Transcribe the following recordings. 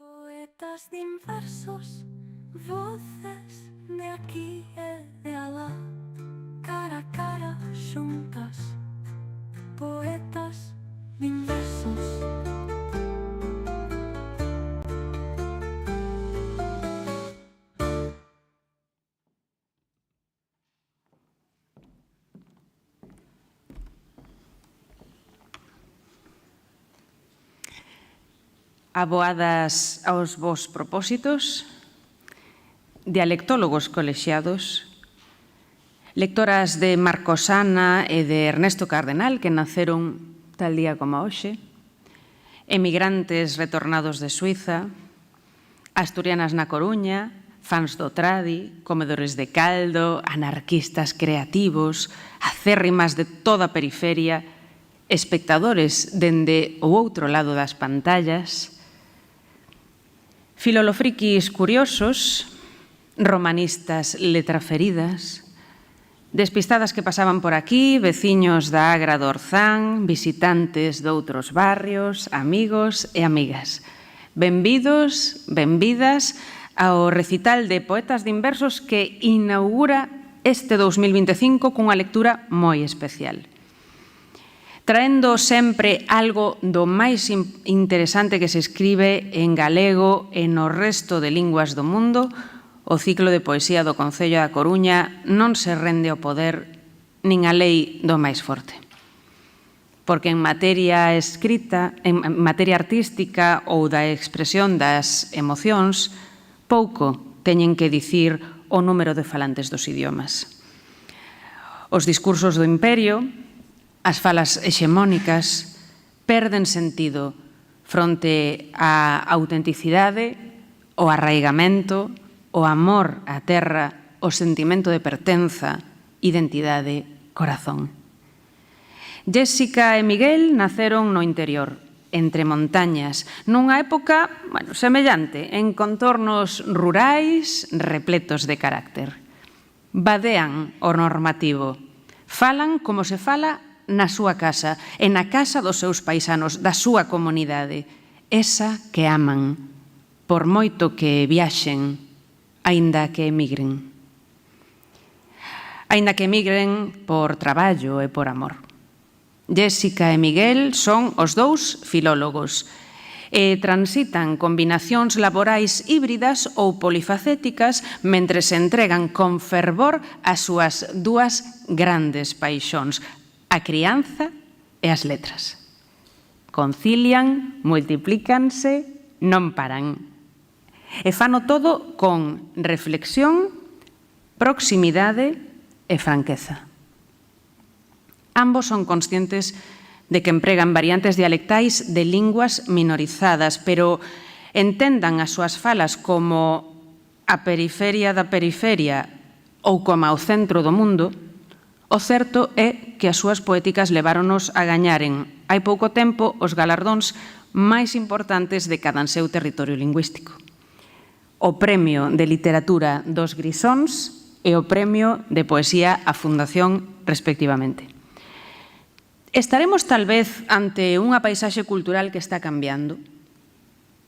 Poetas diversos, voces de aquí e de alá, cara a cara xuntas. Poetas diversos. Aboadas aos vos propósitos, dialectólogos colexiados, lectoras de Marcosana e de Ernesto Cardenal, que naceron tal día como hoxe, emigrantes retornados de Suiza, asturianas na Coruña, fans do tradi, comedores de caldo, anarquistas creativos, acérrimas de toda a periferia, espectadores dende o outro lado das pantallas, filolofriquis curiosos, romanistas letraferidas, despistadas que pasaban por aquí, veciños da Agra do Orzán, visitantes doutros barrios, amigos e amigas. Benvidos, benvidas ao recital de Poetas Diversos que inaugura este 2025 cunha lectura moi especial. Traendo sempre algo do máis interesante que se escribe en galego e no resto de linguas do mundo, o ciclo de poesía do Concello da Coruña non se rende ao poder nin a lei do máis forte. Porque en materia escrita, en materia artística ou da expresión das emocións, pouco teñen que dicir o número de falantes dos idiomas. Os discursos do imperio, as falas hexemónicas, perden sentido fronte á autenticidade, o arraigamento, o amor á terra, o sentimento de pertenza, identidade, corazón. Jéssica e Miguel naceron no interior, entre montañas, nunha época, semellante, en contornos rurais repletos de carácter. Vadean o normativo, falan como se fala na súa casa e na casa dos seus paisanos, da súa comunidade, esa que aman, por moito que viaxen, aínda que emigren. Aínda que emigren por traballo e por amor. Jéssica e Miguel son os dous filólogos e transitan combinacións laborais híbridas ou polifacéticas mentre se entregan con fervor as súas dúas grandes paixóns, a crianza e as letras. Concilian, multiplícanse, non paran. E fano todo con reflexión, proximidade e franqueza. Ambos son conscientes de que empregan variantes dialectais de linguas minorizadas, pero entendan as súas falas como a periferia da periferia ou como ao centro do mundo. O certo é que as súas poéticas leváronos a gañaren hai pouco tempo os galardóns máis importantes de cada seu territorio lingüístico. O Premio de Literatura dos Grisóns e o Premio de Poesía á Fundación, respectivamente. Estaremos tal vez ante unha paisaxe cultural que está cambiando?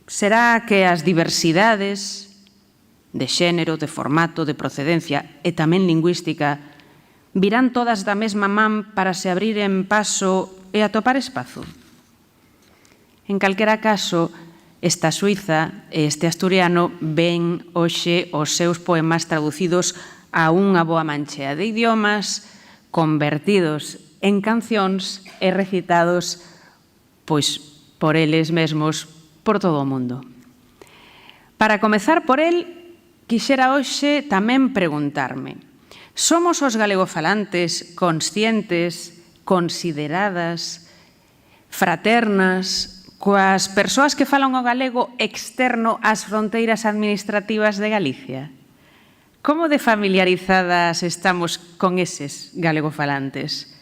Será que as diversidades de xénero, de formato, de procedencia e tamén lingüística virán todas da mesma man para se abrir en paso e atopar espazo? En calquera caso, esta suiza e este asturiano ven hoxe os seus poemas traducidos a unha boa manchea de idiomas, convertidos en cancións e recitados por eles mesmos por todo o mundo. Para comezar por el, quixera hoxe tamén preguntarme: somos os galegofalantes conscientes, consideradas, fraternas, coas persoas que falan o galego externo ás fronteiras administrativas de Galicia? Como de familiarizadas estamos con eses galegofalantes?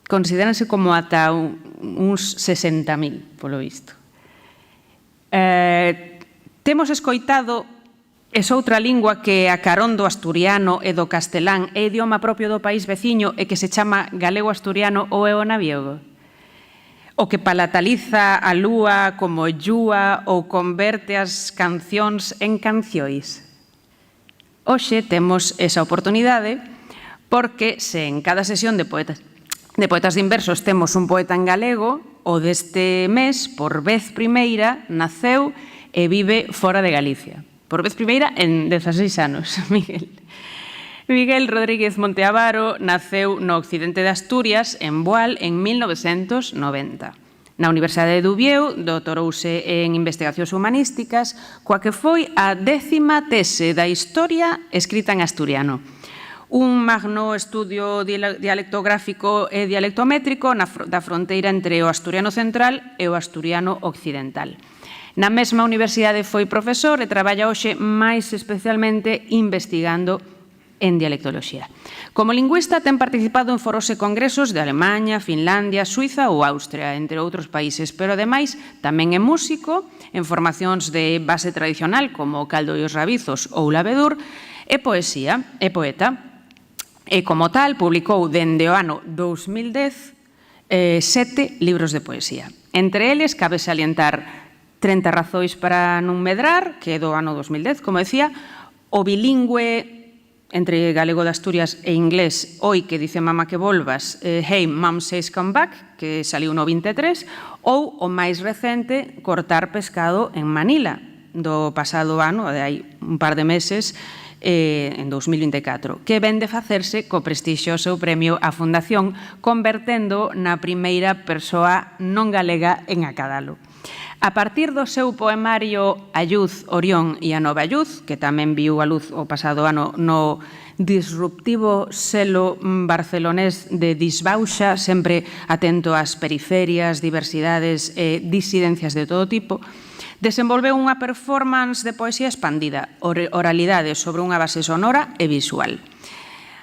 Considéranse como ata uns 60.000, polo visto. Temos escoitado esoutra lingua que a carón do asturiano e do castelán é idioma propio do país veciño e que se chama galego-asturiano ou é o naviego? o que palataliza a lúa como llúa ou converte as cancións en cancióis? Hoxe temos esa oportunidade porque se en cada sesión de poetas de inversos temos un poeta en galego, o deste mes, por vez primeira, naceu e vive fora de Galicia. Por vez primeira en 16 anos, Miguel. Miguel Rodríguez Monteavaro naceu no occidente de Asturias, en Boal, en 1990. Na Universidade de Dubieu doutorouse en investigacións humanísticas, coa que foi a 10ª tese da historia escrita en asturiano. Un magno estudio dialectográfico e dialectométrico da fronteira entre o asturiano central e o asturiano occidental. Na mesma universidade foi profesor e traballa hoxe máis especialmente investigando en dialectoloxía. Como lingüista ten participado en foros e congresos de Alemanha, Finlandia, Suiza ou Austria, entre outros países, pero ademais tamén é músico en formacións de base tradicional como o caldo e os rabizos ou labedur, e poesía, é poeta. E, como tal, publicou dende o ano 2010 7 libros de poesía. Entre eles, cabe salientar 30 razois para non medrar, que é do ano 2010, como decía, o bilingüe entre galego de Asturias e inglés, Oi, que dice mama que volvas, Hey, Mom Says Come Back, que saliu no 23, ou o máis recente, Cortar pescado en Manila, do pasado ano, de hai un par de meses, en 2024, que ven de facerse co prestixioso premio á Fundación, convertendo na primeira persoa non galega en acadalo. A partir do seu poemario A Lluz, Orión e a Nova Lluz, que tamén viu a luz o pasado ano no disruptivo selo barcelonés de Disbauxa, sempre atento ás periferias, diversidades e disidencias de todo tipo, desenvolveu unha performance de poesía expandida, oralidade sobre unha base sonora e visual.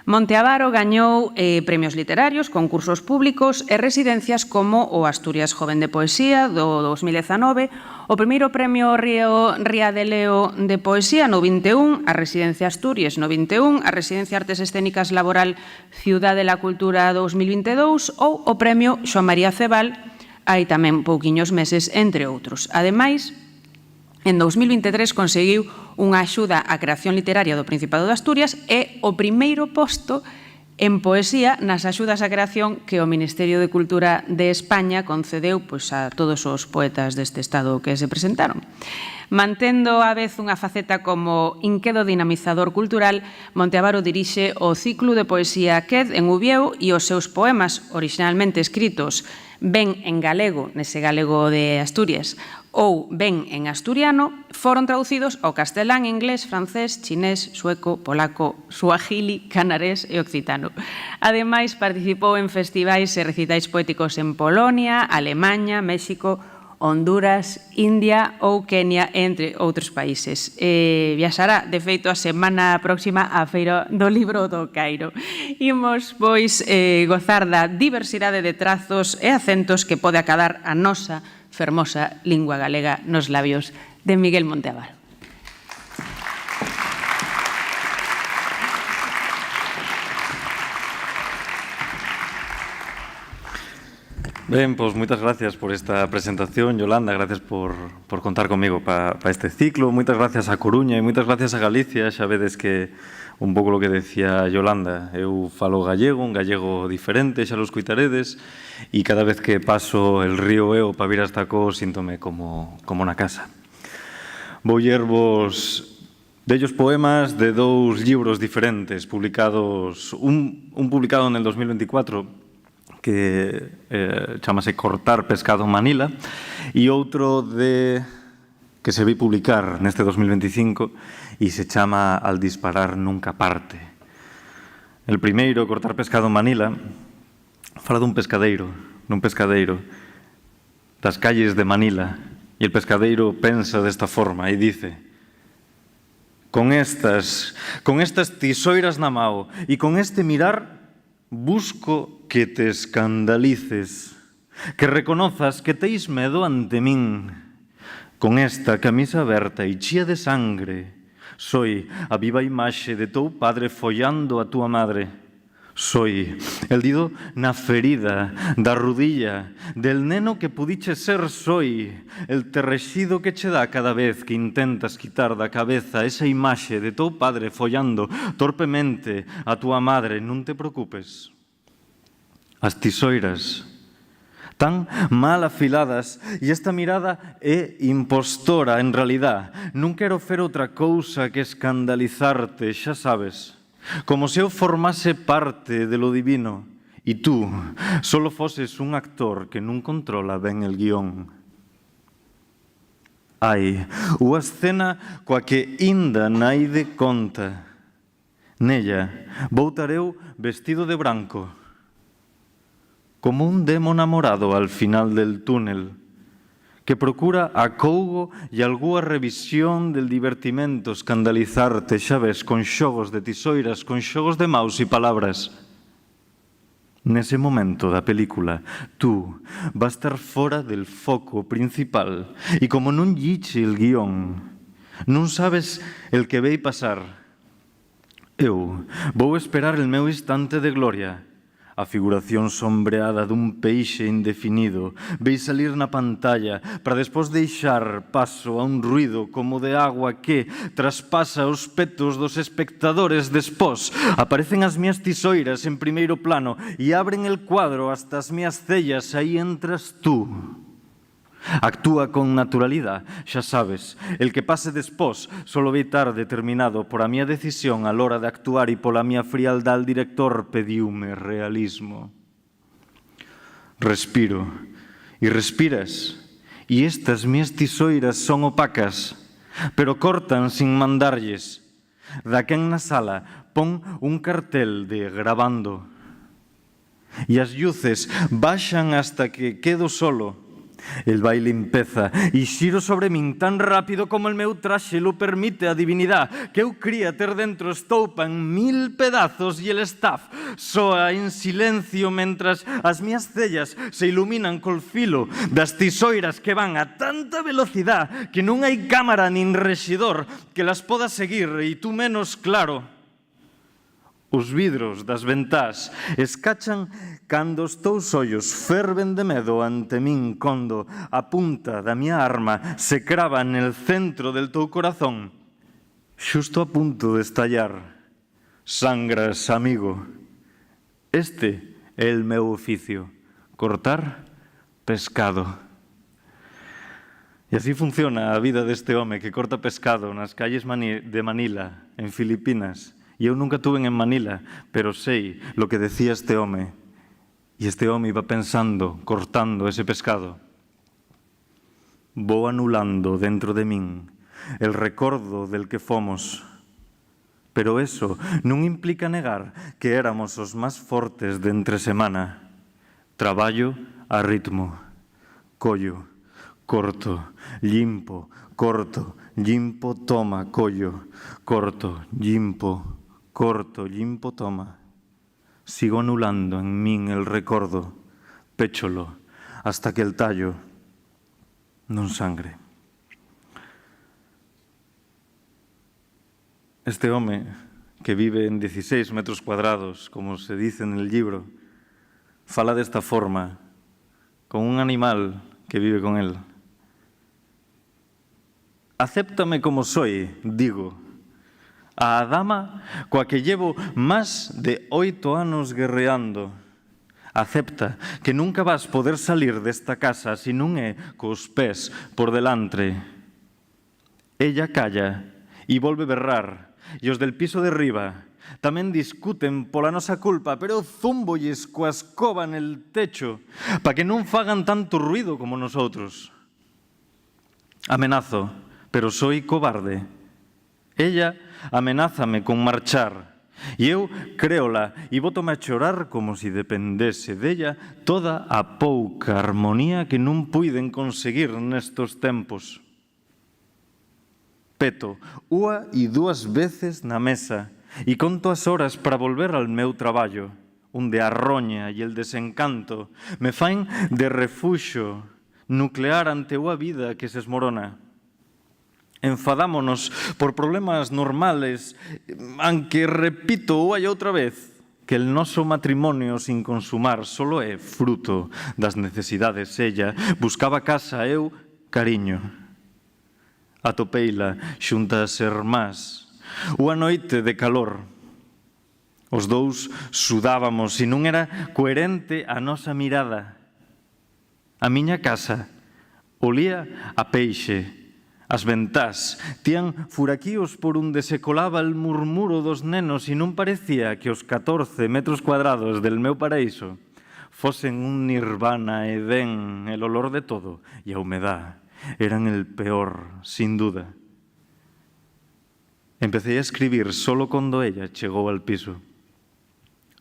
Monteavaro gañou premios literarios, concursos públicos e residencias como o Asturias Joven de Poesía do 2019, o primeiro premio Ría de Leo de Poesía no 21, a Residencia Asturias no 21, a Residencia Artes Escénicas Laboral Ciudad de la Cultura 2022 ou o premio Xoan María Cebal hai tamén pouquiños meses, entre outros. Ademais, en 2023 conseguiu unha axuda á creación literaria do Principado de Asturias e o primeiro posto en poesía nas axudas á creación que o Ministerio de Cultura de España concedeu a todos os poetas deste Estado que se presentaron. Mantendo á vez unha faceta como inquedo dinamizador cultural, Monteavaro dirixe o ciclo de poesía QED en Ubieu e os seus poemas, originalmente escritos ben en galego, nese galego de Asturias, ou ben en asturiano, foron traducidos ao castelán, inglés, francés, chinés, sueco, polaco, suahili, canarés e occitano. Ademais, participou en festivais e recitais poéticos en Polonia, Alemaña, México, Honduras, India ou Kenia, entre outros países. Viaxará, de feito, a semana próxima á Feira do Libro do Cairo. Imos, pois, gozar da diversidade de trazos e acentos que pode acadar a nosa fermosa lingua galega nos labios de Miguel Monteavaro. Ben, pois moitas gracias por esta presentación, Yolanda, gracias por contar comigo para este ciclo, moitas gracias a Coruña e moitas gracias a Galicia, xa vedes que un pouco lo que decía Yolanda, eu falo gallego, un gallego diferente, xa lo escuitaredes, e cada vez que paso el río Eo para vir hasta Cos, síntome como na casa. Vou lervos bellos poemas de dous libros diferentes, publicados, un publicado en el 2024, que chamase Cortar pescado en Manila, e outro que se vi publicar neste 2025 e se chama Al disparar nunca parte. El primeiro, Cortar pescado en Manila, fala dun pescadeiro das calles de Manila, e el pescadeiro pensa desta forma e dice: con estas tisoiras na mao e con este mirar busco que te escandalices, que reconozas que teis medo ante min. Con esta camisa aberta e chía de sangre, soy a viva imaxe de teu padre follando a túa madre. Soy el dido na ferida da rodilla del neno que pudiche ser. Soy el terrexido que che dá cada vez que intentas quitar da cabeza esa imaxe de teu padre follando torpemente a túa madre. Non te preocupes. As tisoiras tan mal afiladas e esta mirada é impostora en realidad. Non quero fer outra cousa que escandalizarte, xa sabes. Como se eu formase parte de lo divino e tú solo foses un actor que non controla ben el guión. Hai unha escena coa que inda naide conta. Nella vou tar eu vestido de branco, como un demo namorado al final del túnel, que procura acougo e algunha revisión del divertimento, escandalizarte, xa ves, con xogos de tisoiras, con xogos de maus e palabras. Nese momento da película, tú vas estar fora del foco principal e como non lliche el guión, non sabes el que vei pasar. Eu vou esperar el meu instante de gloria. A figuración sombreada dun peixe indefinido vei salir na pantalla para despois deixar paso a un ruido como de agua que traspasa os petos dos espectadores. Despois aparecen as miñas tisoiras en primeiro plano e abren el cuadro hasta as miñas cellas. Aí entras tú. Actúa con naturalidade, xa sabes. El que pase despois solo vai estar determinado por a miña decisión a l'hora de actuar e pola miña frialdade. El director pediume realismo. Respiro e respiras e estas miñas tisoiras son opacas, pero cortan sin mandarlles. Daquén na sala pon un cartel de grabando e as luces baixan hasta que quedo solo. El baile empeza e xiro sobre min tan rápido como el meu traxe lo permite. A divinidade que eu cría ter dentro estoupa en 1000 pedazos e el staff soa en silencio mentras as miñas cellas se iluminan col filo das tisoiras que van a tanta velocidade que non hai cámara nin rexidor que las poda seguir e tú menos, claro. Os vidros das ventás escachan cando os teus ollos ferven de medo ante min cando a punta da miña arma se crava nel centro del teu corazón, xusto a punto de estallar. Sangras, amigo. Este é el meu oficio, cortar pescado. E así funciona a vida deste home que corta pescado nas calles de Manila, en Filipinas. E eu nunca tuve en Manila, pero sei lo que decía este home. E este home iba pensando, cortando ese pescado. Vou anulando dentro de min el recordo del que fomos. Pero eso non implica negar que éramos os máis fortes de entre semana. Traballo a ritmo. Collo, corto, limpo, corto, limpo, toma, collo, corto, limpo, corto, limpo, toma. Sigo anulando en min el recordo, pécholo, hasta que el tallo non sangre. Este home, que vive en 16 metros cuadrados, como se dice en el libro, fala desta forma, con un animal que vive con él. Acéptame como soy, digo. A dama coa que llevo máis de 8 anos guerreando. Acepta que nunca vas poder salir desta casa se non é cos pés por delante. Ella calla e volve berrar, e os del piso de riba tamén discuten pola nosa culpa, pero eu zúmbolles coa escoba nel techo para que non fagan tanto ruido como nosotros. Amenazo, pero soy cobarde. Ella amenázame con marchar e eu créola e bótome a chorar como se dependese della toda a pouca armonía que non puiden conseguir nestos tempos. Peto unha e 2 veces na mesa e conto as horas para volver al meu traballo, onde a roña e el desencanto me fain de refuxo nuclear ante unha vida que se esmorona. Enfadámonos por problemas normales, aunque repito unha e outra vez, que el noso matrimonio sin consumar solo é fruto das necesidades. Ella buscaba casa, eu cariño. Atopeila xunta as irmás. Unha noite de calor. Os dous sudábamos e non era coherente a nosa mirada. A miña casa olía a peixe. As ventás tían furaquíos por onde se colaba el murmuro dos nenos e non parecía que os 14 metros cuadrados del meu paraíso fosen un nirvana edén, el olor de todo e a humedad eran el peor, sin duda. Empecé a escribir solo cando ella chegou al piso.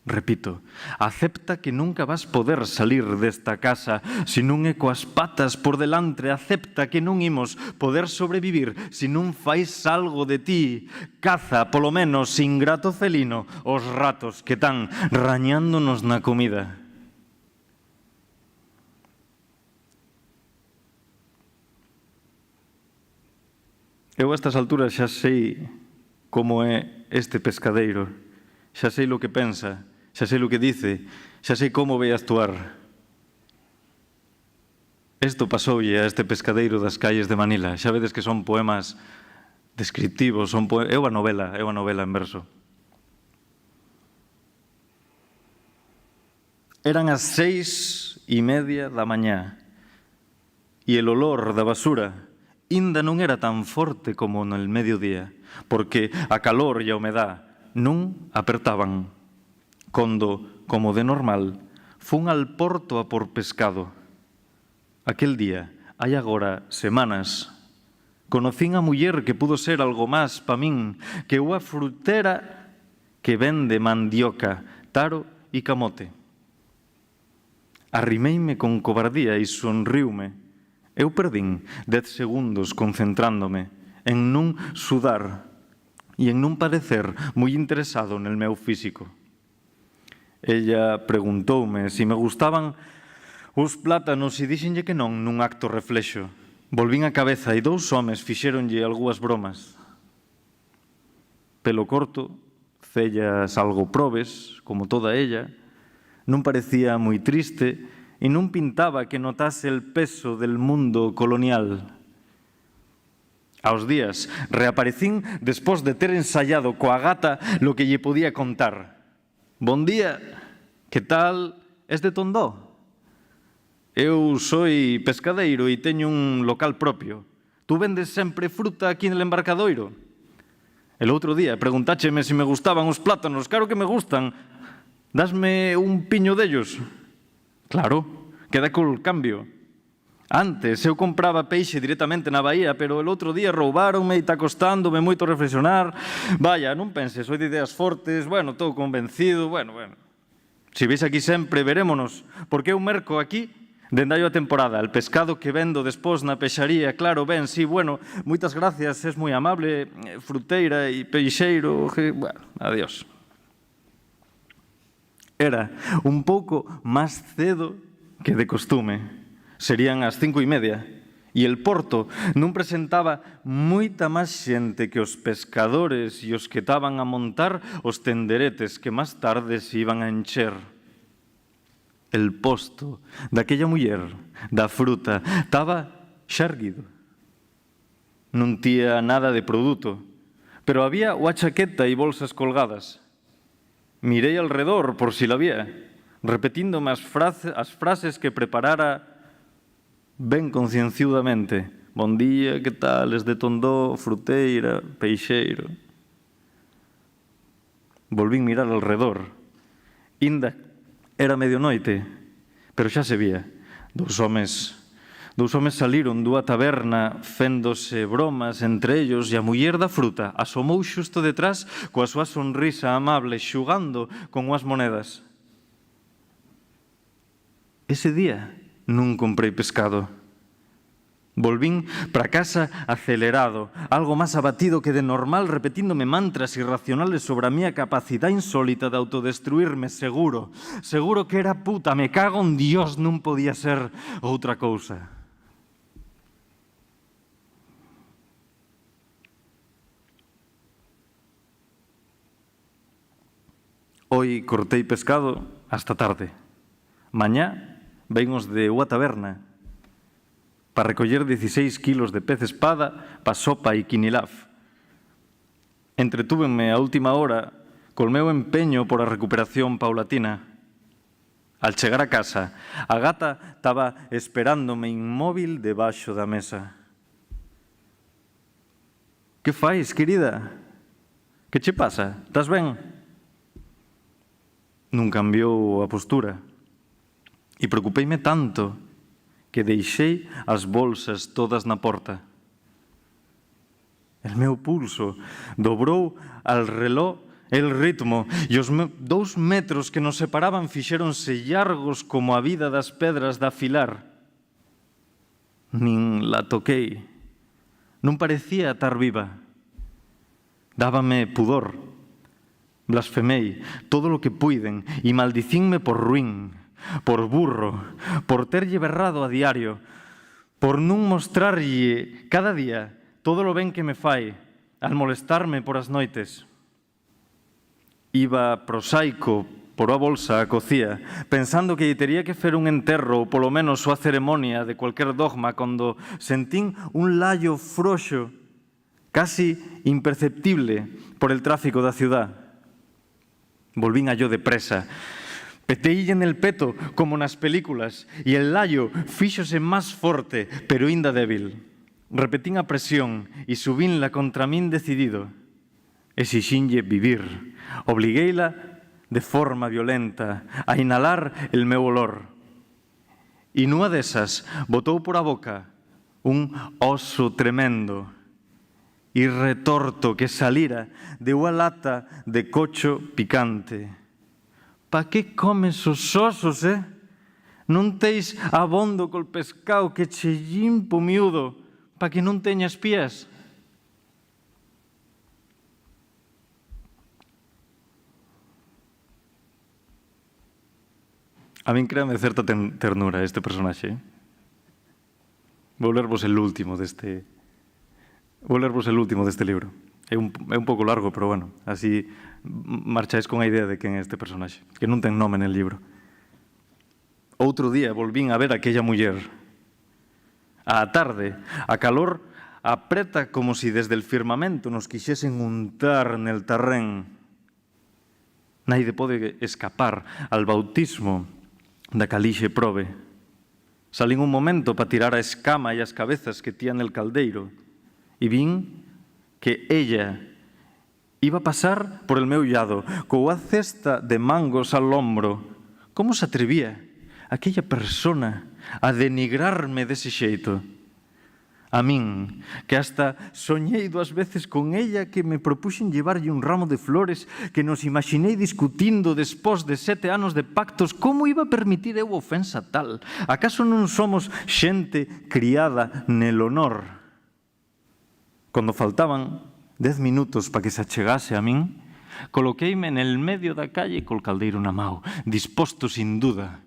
Repito, acepta que nunca vas poder salir desta casa se non é coas patas por delante. Acepta que non imos poder sobrevivir se non fais algo de ti. Caza, polo menos, ingrato felino, os ratos que están rañándonos na comida. Eu a estas alturas xa sei como é este pescadeiro, xa sei lo que pensa, xa sei lo que dice, xa sei como vai actuar. Isto pasoulle a este pescadeiro das calles de Manila. Xa vedes que son poemas descriptivos, é unha novela en verso. Eran as 6:30 da mañá e el olor da basura inda non era tan forte como no mediodía, porque a calor e a humedad non apertaban. Condo, como de normal, fun al porto a por pescado. Aquel día, hai agora semanas, conocín a muller que pudo ser algo máis pa min que unha frutera que vende mandioca, taro e camote. Arrimeime con cobardía e sonriume. Eu perdín 10 segundos concentrándome en non sudar e en non parecer moi interesado nel meu físico. Ella preguntoume se me gustaban os plátanos e dixenlle que non nun acto reflexo. Volvín a cabeza e 2 homes fixéronlle algunhas bromas. Pelo corto, cellas algo probes, como toda ella, non parecía moi triste e non pintaba que notase el peso del mundo colonial. Aos días reaparecín despois de ter ensayado coa gata lo que lle podía contar. Bon día, que tal? Es de Tondó? Eu soi pescadeiro e teño un local propio. Tú vendes sempre fruta aquí no embarcadoiro? El outro día preguntácheme se me gustaban os plátanos. Claro que me gustan. Dasme un piño dellos? Claro, queda col cambio. Antes eu compraba peixe directamente na baía, pero el outro día roubáronme e está costándome moito reflexionar. Vaya, non penses, soi de ideas fortes, bueno, estou convencido, bueno. Se veis aquí sempre, verémonos, porque eu merco aquí dende hai a temporada. El pescado que vendo despois na peixaría, claro, ben, sí, bueno, moitas gracias, es moi amable, fruteira e peixeiro, bueno, adiós. Era un pouco máis cedo que de costume. Serían as 5:30 e el porto non presentaba moita máis xente que os pescadores e os que estaban a montar os tenderetes que máis tarde se iban a encher. El posto daquella muller, da fruta, estaba xa erguido. Non tía nada de produto, pero había unha chaqueta e bolsas colgadas. Mirei alrededor por si la había, repetindo-me as frases que preparara ben concienciudamente. Bon día, que tal, es de Tondó, fruteira, peixeiro. Volvín mirar alrededor. Inda era medionoite, pero xa se vía. Dous homes saliron dunha taberna féndose bromas entre ellos e a muller da fruta asomou xusto detrás coa súa sonrisa amable xugando con unhas monedas. Ese día non comprei pescado. Volvín para casa acelerado, algo máis abatido que de normal, repetíndome mantras irracionales sobre a miña capacidade insólita de autodestruirme, seguro que era puta, me cago en Dios, non podía ser outra cousa. Hoy cortei pescado hasta tarde. Mañá venimos de unha taberna para recoller 16 kilos de pez espada pa sopa e quinilaf. Entretúvenme a última hora col meu empeño por a recuperación paulatina. Al chegar a casa, a gata estaba esperándome inmóvil debaixo da mesa. Que fais, querida? Que che pasa? Estás ben? Non cambiou a postura. E preocupeime tanto que deixei as bolsas todas na porta. El meu pulso dobrou al reloj el ritmo e os 2 metros que nos separaban fixéronse llargos como a vida das pedras de afilar. Nin la toquei. Non parecía estar viva. Dábame pudor. Blasfemei todo lo que puiden e maldicínme por ruín, por burro, por terlle berrado a diario, por non mostrarlle cada día todo lo ben que me fai al molestarme por as noites. Iba prosaico por a bolsa a cocía, pensando que tería que fer un enterro ou polo menos a ceremonia de cualquier dogma cando sentín un laio frouxo, casi imperceptible por el tráfico da ciudad. Volvín a yo depresa. Peteille en el peto como nas películas e el laio fíxose máis forte, pero inda débil. Repetín a presión e subínla contra min decidido. Exixínlle vivir. Obligueila de forma violenta a inhalar el meu olor. E nunha desas botou por a boca un oso tremendo e retorto que salira de unha lata de cocho picante. Pa que comes os osos, Non teis abondo col pescao que che limpo miúdo pa que non teñas pías? A min créame certa ternura este personaxe. Vou lervos el último deste libro. É un pouco largo, pero bueno, así marcháis con a idea de quen é este personaxe, que non ten nome en el libro. Outro día volvín a ver aquella muller. Á tarde, a calor apreta como si desde el firmamento nos quixesen untar nel terrén. Naide pode escapar al bautismo da calixe probe. Salín un momento para tirar a escama e as cabezas que tía nel caldeiro e vin que ella iba a pasar por el meu llado coa cesta de mangos al hombro. Como se atrevía aquella persona a denigrarme dese xeito? A min, que hasta soñei 2 veces con ella, que me propuxen llevarlle un ramo de flores, que nos imaginei discutindo despós de 7 anos de pactos, como iba a permitir eu ofensa tal? Acaso non somos xente criada nel honor? Cando faltaban 10 minutos para que se achegase a min, coloqueime nel medio da calle col caldeiro na mao, disposto sin duda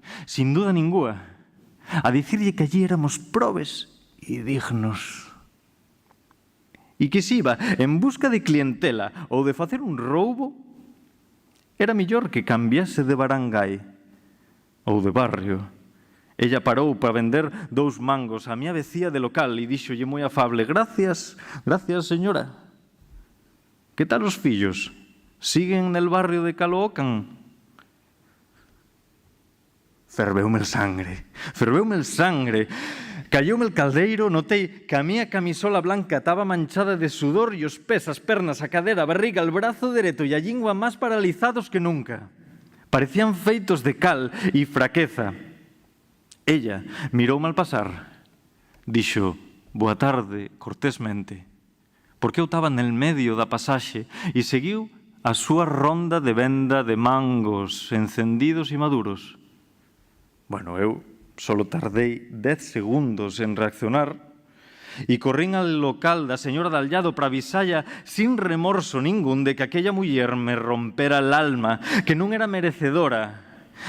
ninguna, a dicirlle que allí éramos probes e dignos. E que se iba en busca de clientela ou de facer un roubo, era millor que cambiase de barangay ou de barrio. Ella parou para vender 2 mangos a miña vecía de local e díxolle moi afable: gracias, señora. Que tal os fillos? Siguen nel barrio de Caloocan? Ferveume el sangre. Calleume el caldeiro, notei que a miña camisola blanca estaba manchada de sudor e os pés, as pernas, a cadera, a barriga, el brazo dereito e a lingua máis paralizados que nunca. Parecían feitos de cal e fraqueza. Ella miroume al pasar, dixo boa tarde cortésmente, porque eu estaba nel medio da pasaxe e seguiu a súa ronda de venda de mangos encendidos e maduros. Bueno, eu solo tardei 10 segundos en reaccionar e corrín al local da señora Dallado para avisalla sin remorso ningún de que aquella muller me rompera el alma, que non era merecedora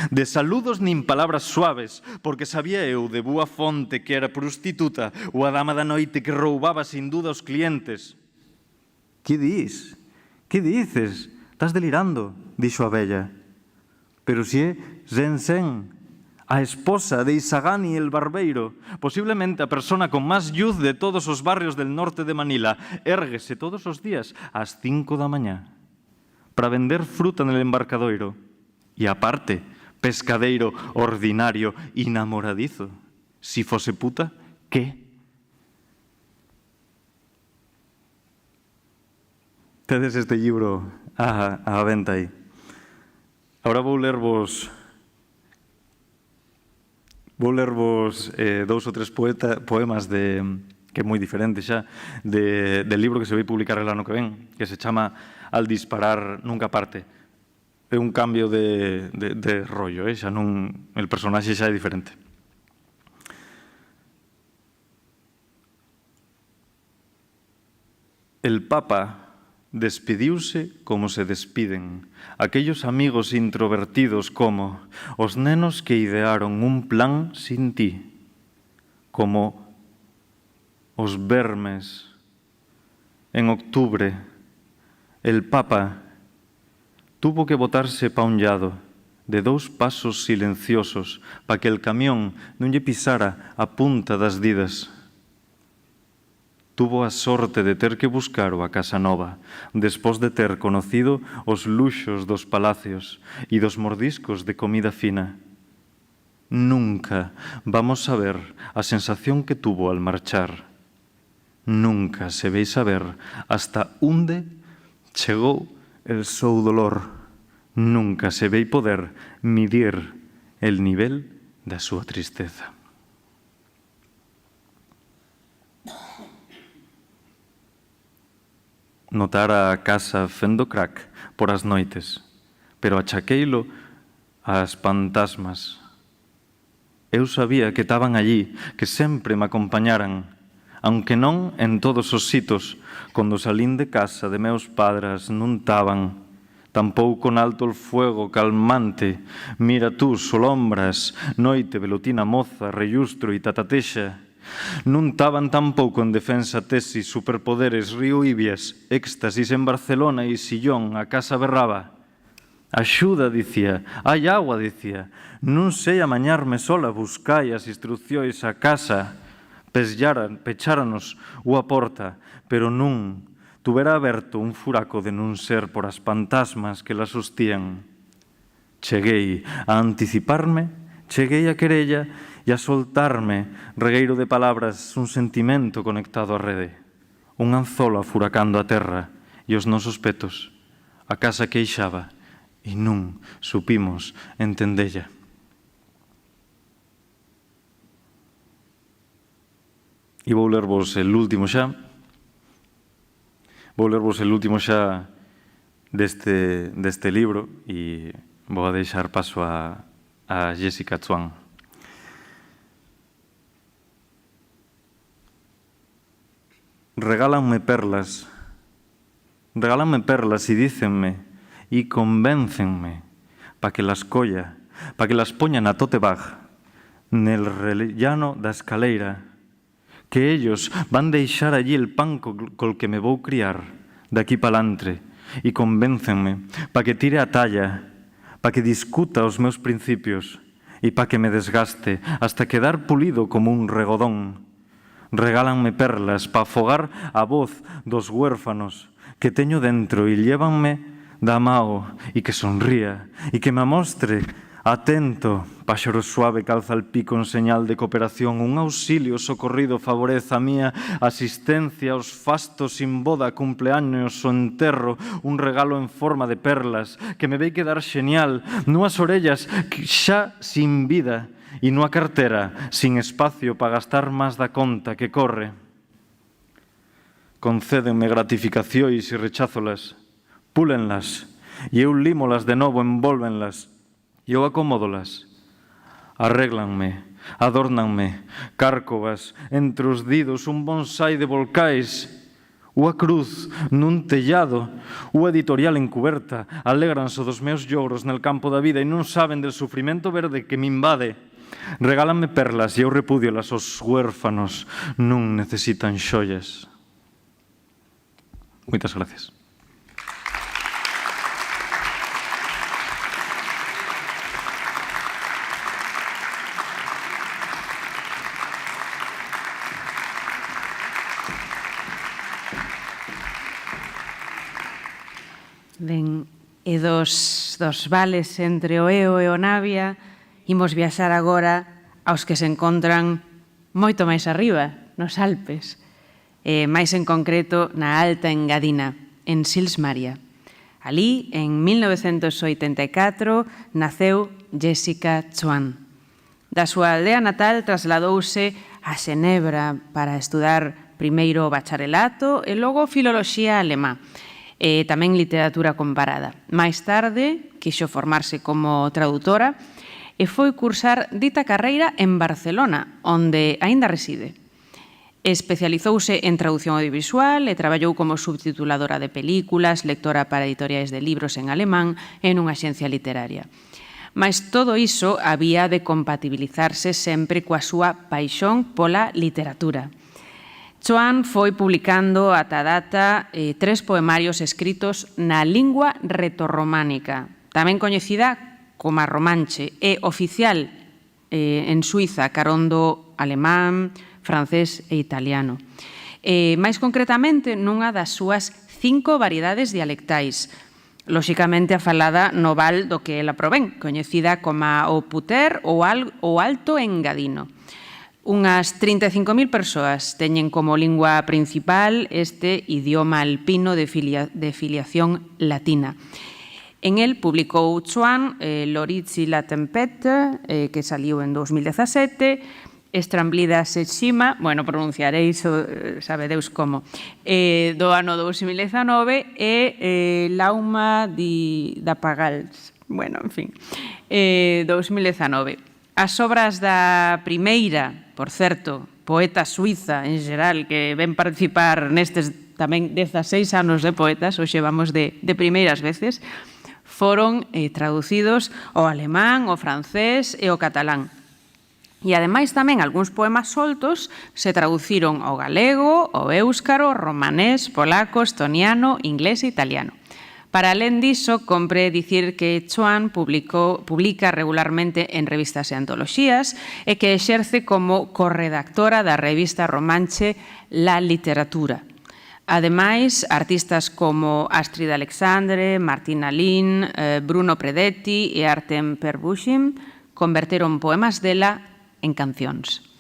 de saludos nin palabras suaves, porque sabía eu de boa fonte que era prostituta ou a dama da noite que roubaba sin duda os clientes. Que dis? Que dices? Estás delirando, dixo a vella. pero si é Zen, a esposa de Isagani el barbeiro, posiblemente a persona con máis luz de todos os barrios del norte de Manila, érguese todos os días ás 5 da mañá para vender fruta en el embarcadoiro. E aparte, pescadeiro ordinario e namoradizo. Si fose puta, que? Tedes este libro á venta aí. Ahora vou lervos dous ou tres poemas que é moi diferente xa del libro que se vai publicar el ano que ven, que se chama Al disparar nunca parte. É un cambio de rollo, xa non, el personaxe xa é diferente. El Papa despediuse como se despiden aquellos amigos introvertidos como os nenos que idearon un plan sin ti, como os vermes en octubre. El Papa tuvo que botarse pa un llado de 2 pasos silenciosos pa que el camión non lle pisara a punta das didas. Tuvo a sorte de ter que buscar a casa nova, despois de ter conocido os luxos dos palacios e dos mordiscos de comida fina. Nunca vamos a ver a sensación que tuvo al marchar. Nunca se vai saber hasta onde chegou el seu dolor. Nunca se vai poder medir el nivel da súa tristeza. Notara a casa fendo crack por as noites, pero achaqueilo ás fantasmas. Eu sabía que estaban allí, que sempre me acompañaran, aunque non en todos os sitos. Cando salín de casa de meus padras non estaban, tampouco alto el fuego calmante. Mira tú, solombras, noite, velutina moza, rellustro e tatatexa. Non estaban tampouco en defensa tesis, superpoderes, río Ibias, éxtasis en Barcelona e Sillón, a casa berraba. Axuda, dicía, hai agua, dicía. Non sei amañarme sola, buscai as instruccións a casa. Pecháranos unha porta, pero non. Tuvera aberto un furaco de non ser por as fantasmas que la sustían. Cheguei a anticiparme, cheguei a querella e a soltarme, regueiro de palabras, un sentimento conectado á rede, un anzolo afuracando a terra e os nosos petos, a casa queixaba e non supimos entendella. E vou lervos el último xa. Vou lervos el último xa deste libro e vou a deixar paso a Jessica Chuan. Regálanme perlas y dícenme y convéncenme pa que las colla, pa que las poñan a tote bag nel rellano da escaleira, que ellos van deixar allí el pan col que me vou criar daqui palantre, e convéncenme pa que tire a talla, pa que discuta os meus principios e pa que me desgaste hasta quedar pulido como un regodón. Regálanme perlas pa afogar a voz dos huérfanos que teño dentro e llévanme da mao e que sonría e que me amostre atento. Páxaro suave calza el pico en señal de cooperación, un auxilio socorrido favorece a mía asistencia aos fastos sin boda, cumpleaños o enterro, un regalo en forma de perlas que me vai quedar xenial, nunhas orellas xa sin vida e nunha cartera sin espacio para gastar máis da conta que corre. Concédenme gratificacións e recházolas, púlenlas e eu límolas de novo, envólvenlas e eu acomódolas. Arréglanme, adórnanme, cárcovas, entre os didos, un bonsai de volcáis, unha cruz nun tellado, unha editorial encuberta, alégranse dos meus lloros nel campo da vida e non saben del sufrimento verde que me invade. Regálanme perlas e eu repúdiolas, os huérfanos non necesitan xollas. Moitas gracias. Ben, e dos vales entre o Eo e o Navia, imos viaxar agora aos que se encontran moito máis arriba, nos Alpes, e máis en concreto na Alta Engadina, en Sils Maria. Alí, en 1984, naceu Jessica Chuan. Da súa aldea natal trasladouse a Xenebra para estudar primeiro o bacharelato e logo filoloxía alemá, e tamén literatura comparada. Máis tarde, quixo formarse como tradutora e foi cursar dita carreira en Barcelona, onde aínda reside. Especializouse en traducción audiovisual e traballou como subtituladora de películas, lectora para editoriais de libros en alemán e nunha axencia literaria. Mais todo iso había de compatibilizarse sempre coa súa paixón pola literatura. Chuan foi publicando ata a data 3 poemarios escritos na lingua retorrománica, tamén coñecida como a romanche, e oficial en Suiza, carondo alemán, francés e italiano. Mais concretamente nunha das súas 5 variedades dialectais, lóxicamente a falada no val do que ela provén, coñecida como o puter ou alto engadino. Unhas 35.000 persoas teñen como lingua principal este idioma alpino de filiación latina. En el publicou Chuan L'Oriz y la Tempête, que saliu en 2017, Estramblida Sechima, bueno, pronunciaréis, sabedeus como, do ano 2019, e Lauma da Pagals, bueno, en fin, 2019. As obras da primeira, por certo, poeta suiza en xeral, que ven participar nestes tamén 16 anos de poetas, hoxe vamos de primeiras veces, foron traducidos ao alemán, ao francés e ao catalán. E ademais tamén algúns poemas soltos se traduciron ao galego, ao éuscaro, romanés, polaco, estoniano, inglés e italiano. Para alén diso, compre dicir que Chuan publica regularmente en revistas e antoloxías e que exerce como corredactora da revista romanche La Literatura. Ademais, artistas como Astrid Alexandre, Martina Lin, Bruno Predetti e Artem Perbushim converteron poemas dela en cancións.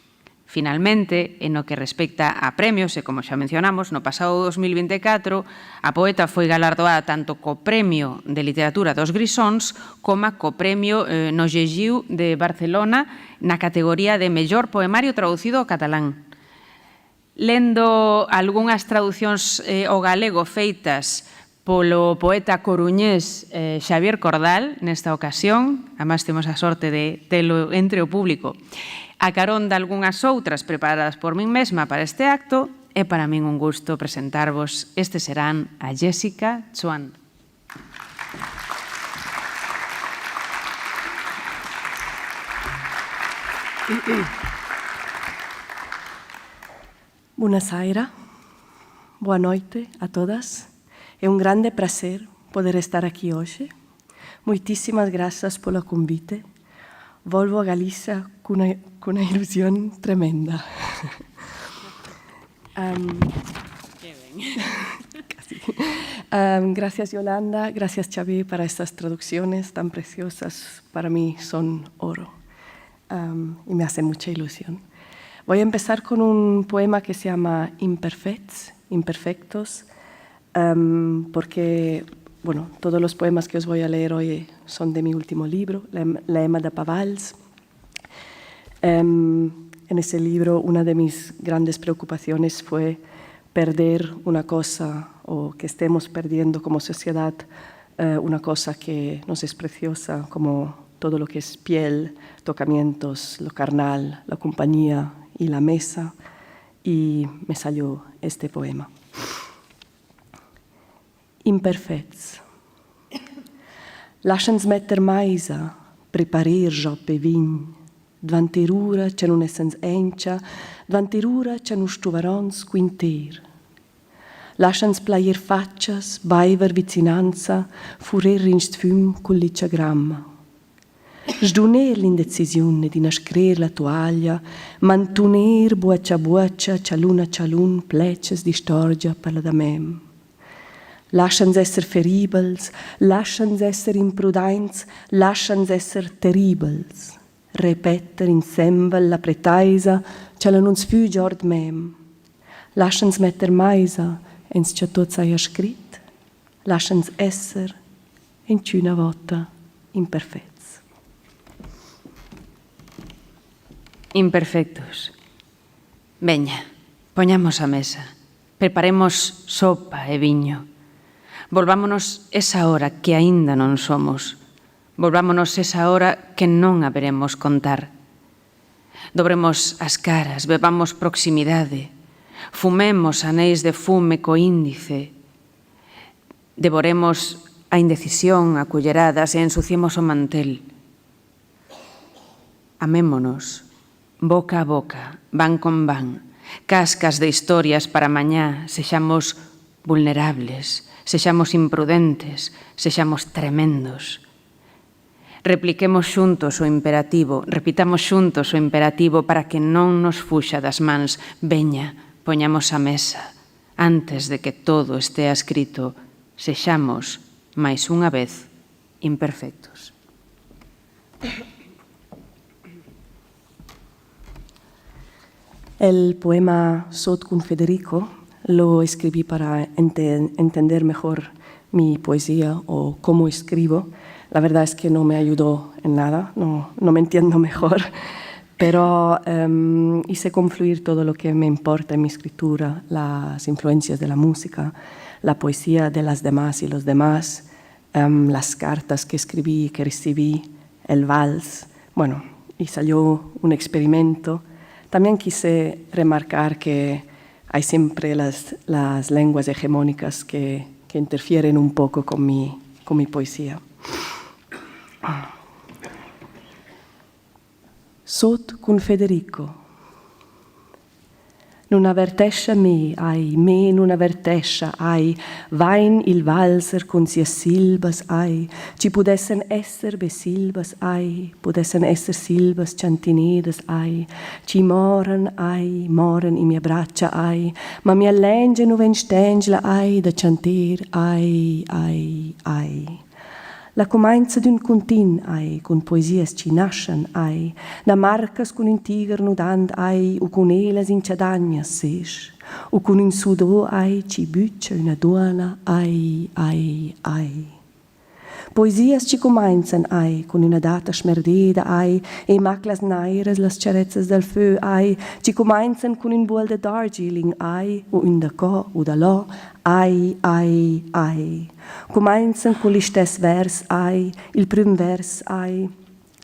Finalmente, en o que respecta a premios, e como xa mencionamos, no pasado 2024, a poeta foi galardoada tanto co Premio de Literatura dos Grisóns como co Premio Nogegiu de Barcelona na categoría de Mellor Poemario Traducido ao Catalán. Lendo algunhas traducións ao galego feitas polo poeta coruñés Xavier Cordal, nesta ocasión, además temos a sorte de telo entre o público, a carón de algunhas outras preparadas por min mesma para este acto, é para min un gusto presentarvos. Estes serán a Jessica Chuan. Buonasera, boa noite a todas. É un grande prazer poder estar aquí hoxe. Moitísimas grazas polo convite. Volvo a Galicia cunha ilusión tremenda. Gracias, Yolanda. Gracias, Xavi, para estas traducciones tan preciosas. Para mí son oro. Y me hace mucha ilusión. Voy a empezar con un poema que se llama Imperfectos, porque, bueno, todos los poemas que os voy a leer hoy son de mi último libro, La Emma de Pavals. En ese libro, una de mis grandes preocupaciones fue perder una cosa, o que estemos perdiendo como sociedad una cosa que nos es preciosa, como todo lo que es piel, tocamientos, lo carnal, la compañía y la mesa, y me salió este poema. Imperfects. Lascians metter maisa, preparir job e vign, dvanterura ce non essens encia, dvanterura ce non stuvarons quinter. Lascians plaier faccias, baiver vicinanza, furer rinst füm col licciagramma. Sduner l'indecisione di nascrer la toaglia, mantuner buaccia buaccia, cialuna cialun, pleces di storgia per la damem. Lascians esser feribels, lascians esser imprudents, lascians esser terribels. Repetter insembel la pretaisa, ce la non sfü giord mem. Lascians metter maisa, ens ce tot saia scrit, lascians esser, in ciuna vota, imperfets. Imperfectos. Veña, poñamos a mesa. Preparemos sopa e viño. Volvámonos esa hora que aínda non somos. Volvámonos esa hora que non haberemos contar. Dobremos as caras, bebamos proximidade. Fumemos anéis de fume co índice. Devoremos a indecisión a culleradas e ensuciemos o mantel. Amémonos, boca a boca, van con van, cascas de historias para mañá, sexamos vulnerables, sexamos imprudentes, sexamos tremendos. Repliquemos xuntos o imperativo, repitamos xuntos o imperativo para que non nos fuxa das mans. Veña, poñamos a mesa, antes de que todo estea escrito, sexamos, máis unha vez, imperfectos. El poema Sot con Federico lo escribí para entender mejor mi poesía o cómo escribo. La verdad es que no me ayudó en nada, no me entiendo mejor, pero hice confluir todo lo que me importa en mi escritura, las influencias de la música, la poesía de las demás y los demás, las cartas que escribí, que recibí, el vals, bueno, y salió un experimento. También quise remarcar que hay siempre las lenguas hegemónicas que interfieren un poco con mi poesía. Sot con Federico. Non avvertescia me non avvertescia, vain il valser con sia silbas, ci pudessen esser be silbas, pudessen esser silbas cantinedas, ci moren in mia braccia, ma mi allenge nu ven stengla, da chanter, La comainza d'un contin, con poesies ci nascen, da marcas con un tiger nudant, o con elas in ciadagnas sesh, o con un sudo, ci buccia una duana, Poesies ci comainzan, con una data smerdeda, e maclas nairas las cerezzas del feu, ci comainzan con un buol de Darjeeling, o un da co, o da lo, Comainzan con l'istess vers, il prim vers, e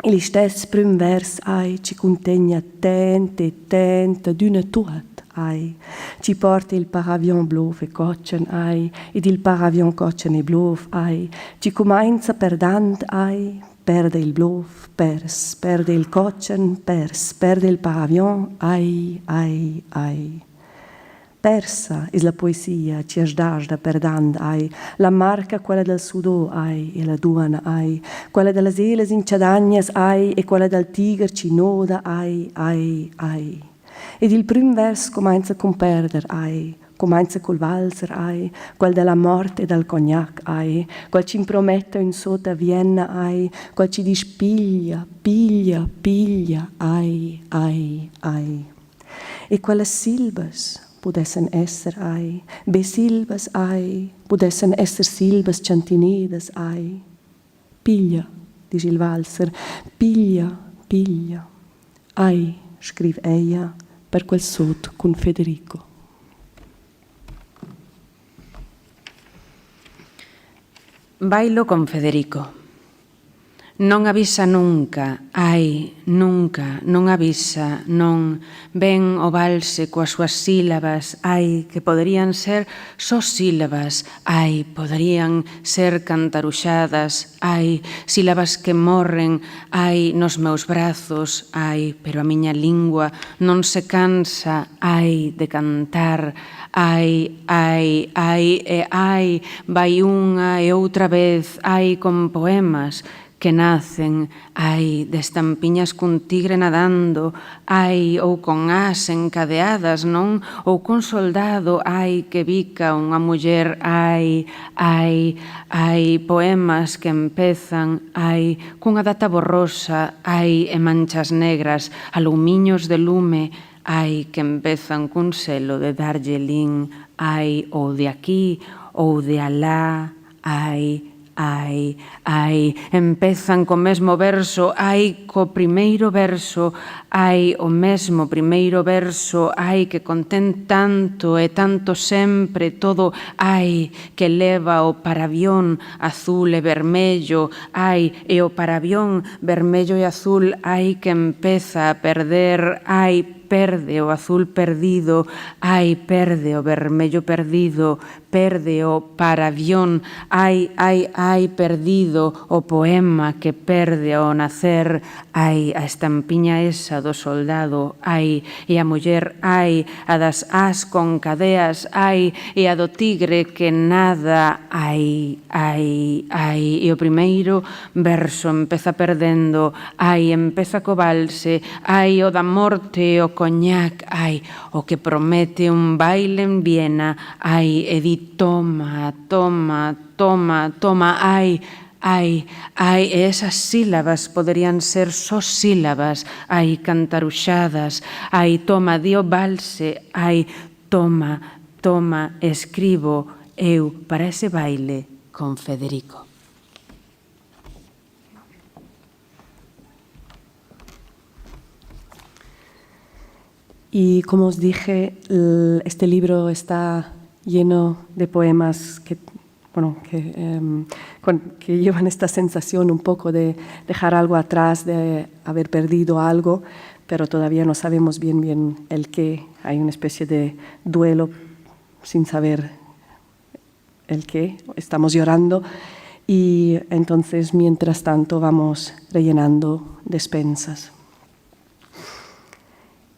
l'istess prim vers, ci contegna tente d'una tuat, ci porta il paravion blof e coccian, ed il paravion coccian e blof, ci comainza perdant, perde il blof, perde il coccian, perde il paravion, Persa è la poesia, ci asdasda perdant, la marca quella del sudo, e la duana, quella delle eles in ciadagnas, e quella del tiger ci noda, Ed il prim vers comincia con perder, comincia col valser, quel della morte e del cognac, quel ci promette in sota Vienna, quel ci dice piglia, E quelle silbas pudessen esser, be silbas, pudessen esser silbas cantinedas, Piglia, dice il valser, piglia, scrive ella per quel sot con Federico. Bailo con Federico. Non avisa nunca, nunca, non avisa, non ven o valse coas súas sílabas, que poderían ser só sílabas, poderían ser cantaruxadas, sílabas que morren, nos meus brazos, pero a miña lingua non se cansa, de cantar, vai unha e outra vez, con poemas que nacen, hai de estampiñas cun tigre nadando, hai ou con as encadeadas, non? Ou con soldado, hai que bica unha muller, hai poemas que empezan, hai cunha data borrosa, hai e manchas negras, alumiños de lume, hai que empezan cun selo de Darjeeling, hai ou de aquí ou de alá, hai, empezan co mesmo verso, hai co primeiro verso, hai o mesmo primeiro verso, hai que contén tanto e tanto sempre, todo hai que leva o paravión azul e vermello, hai e o paravión vermello e azul, hai que empeza a perder, hai perde o azul perdido, ai, perde o vermello perdido, perde o paravión, ai, perdido o poema que perde ao nacer, ai, a estampiña esa do soldado, ai, e a muller, ai, a das as con cadeas, ai, e a do tigre que nada, ai, e o primeiro verso empeza perdendo, ai, empeza co valse, ai, o da morte, o coñac, ai, o que promete un baile en Viena, ai, e di toma, toma, toma, toma, ai, e esas sílabas poderían ser só sílabas, ai, cantaruxadas, ai, toma, di o valse, ai, toma, toma, escribo eu para ese baile con Federico. Y como os dije, este libro está lleno de poemas que llevan esta sensación un poco de dejar algo atrás, de haber perdido algo, pero todavía no sabemos bien el qué. Hay una especie de duelo sin saber el qué. Estamos llorando y entonces, mientras tanto, vamos rellenando despensas.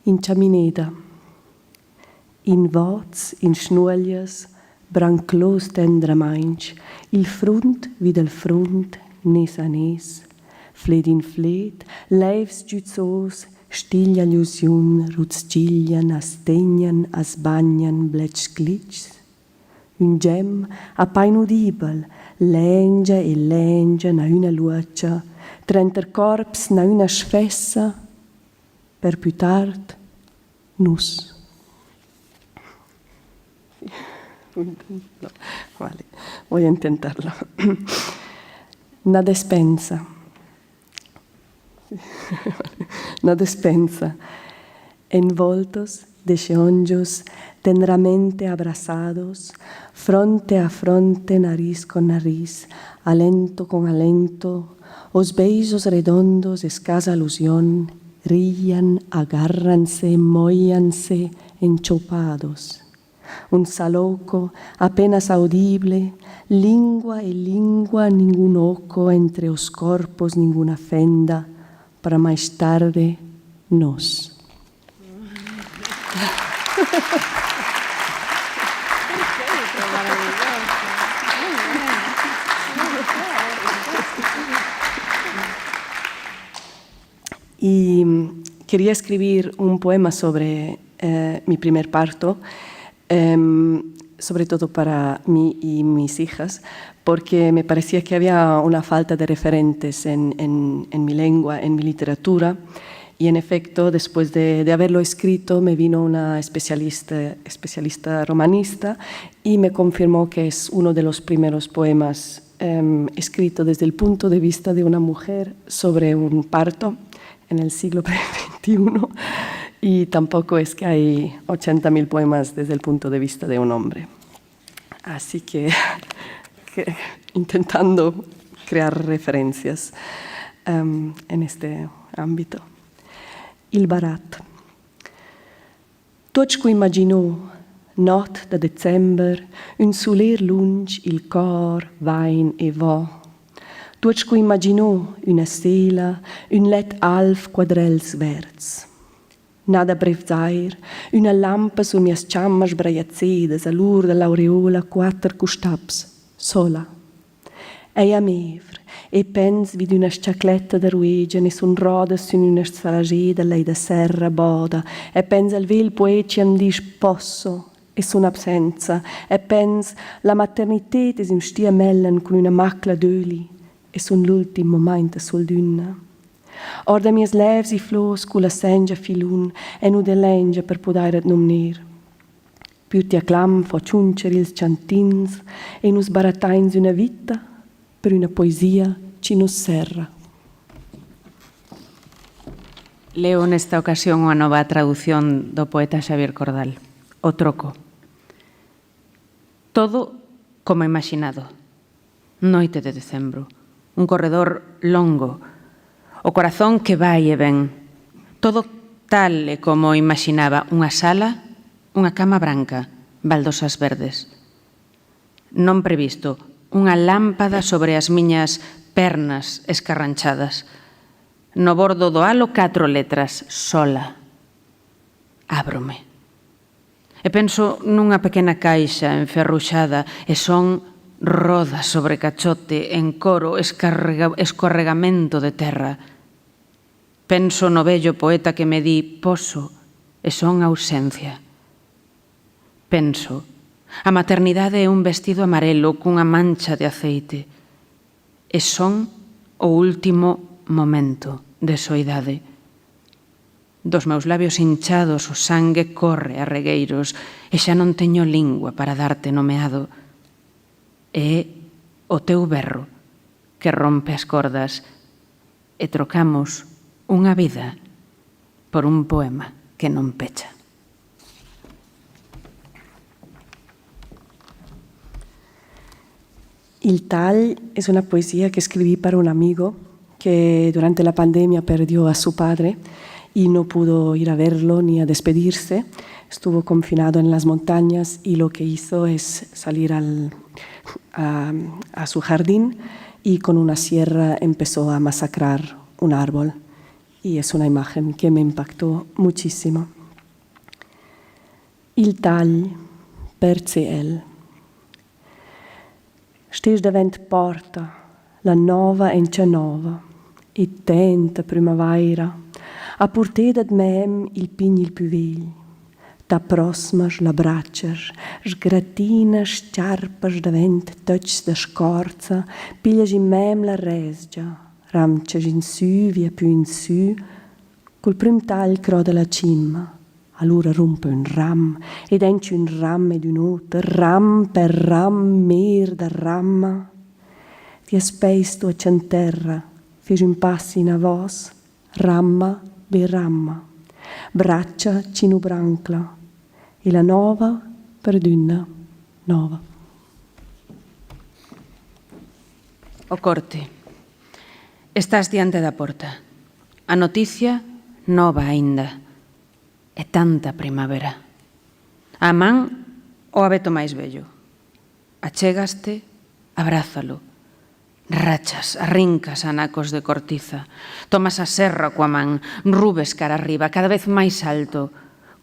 In Chamineda, in Voz, in Schnueljes, branclos tendramainch, il frunt vid el frunt, nes a nes, fled in fled, leivs giuzos, stiglia illusion, rutstillan, astegnan, asbagnan, blech glitch, un gem appain udibel, lengia e lengia na una lucia, trenter corps na una sfessa, per più tard, nus. No, vale, voy a intentarlo. Na despensa. Na despensa. Envoltos de xeonjos, tendramente abrazados, fronte a fronte, nariz con nariz, alento con alento, os beijos redondos, escasa alusión, rían, agárranse, móyanse, enchopados. Un saloco apenas audible, lingua e lingua, ningún oco entre os corpos, ninguna fenda, para mais tarde, nos. Y quería escribir un poema sobre mi primer parto, sobre todo para mí y mis hijas, porque me parecía que había una falta de referentes en mi lengua, en mi literatura, y en efecto, después de haberlo escrito, me vino una especialista romanista y me confirmó que es uno de los primeros poemas escritos desde el punto de vista de una mujer sobre un parto en el siglo XXI, y tampoco es que hay 80.000 poemas desde el punto de vista de un hombre. Así que intentando crear referencias en este ámbito. Il barat. Tuoc cu imaginò, not de december, un soler lunch, il cor, vain e vo. Tuoc cu imaginò una sela, un let alf quadrels verds. Nada brevzair, una lampa su mias ciammas braiazzedas, all'ur dell'aureola, quattro custaps, sola. Ei a mevr, e pens vid una sciacletta de ruegen e sun rodas sun una sfarageda lei da serra boda, e pens al vel poetiam dis posso, e sun absenza, e pens la maternität es im stia mellen con una macla d'öli, e sun l'ultim moment sul d'una. Or da mies levs i flos cu la sengia filun, e nu de lengia per podairat numnir. Più ti acclam fo ciuncer ils ciantins, e nus baratains una vita, per una poesia ci nos serra. Leo nesta ocasión unha nova traducción do poeta Xavier Cordal, O troco. Todo como imaginado. Noite de decembro. Un corredor longo. O corazón que vai e ven. Todo tal e como imaginaba. Unha sala, unha cama branca, baldosas verdes. Non previsto. Unha lámpada sobre as miñas pernas escarranchadas. No bordo do halo 4 letras, sola. Ábrome. E penso nunha pequena caixa enferruxada e son rodas sobre cachote en coro escorregamento de terra. Penso no vello poeta que me di poso e son ausencia. Penso, a maternidade é un vestido amarelo cunha mancha de aceite e son o último momento de soidade. Dos meus labios hinchados o sangue corre a regueiros e xa non teño lingua para darte nomeado. É o teu berro que rompe as cordas e trocamos unha vida por un poema que non pecha. Il tal es una poesía que escribí para un amigo que durante la pandemia perdió a su padre y no pudo ir a verlo ni a despedirse. Estuvo confinado en las montañas y lo que hizo es salir a su jardín y con una sierra empezó a masacrar un árbol. Y es una imagen que me impactó muchísimo. Il tal perse el. Stes davent porta, la nova encha nova, e tenta primavera, a purteda ad mem il pign il più vegl. Ta prosmas la braccer, sgratina sciarpas davent töcs da scorza, piglias in mem la resgia, ramcias in sü via più in sü, col prim tagl croda la cimma. Allora rompe un ram, ed enci un ram ed un outro, ram per ram, mer da ramma. Ti aspeis tu a cianterra, fes un passi in avos, ramma be ramma, braccia cinu brancla, e la nova per d'una nova. O corte. Estás diante da porta. A noticia nova aínda. É tanta primavera. A man o abeto máis bello. Achégaste, abrázalo. Rachas, arrincas anacos de cortiza. Tomas a serra coa man, rubes cara arriba, cada vez máis alto.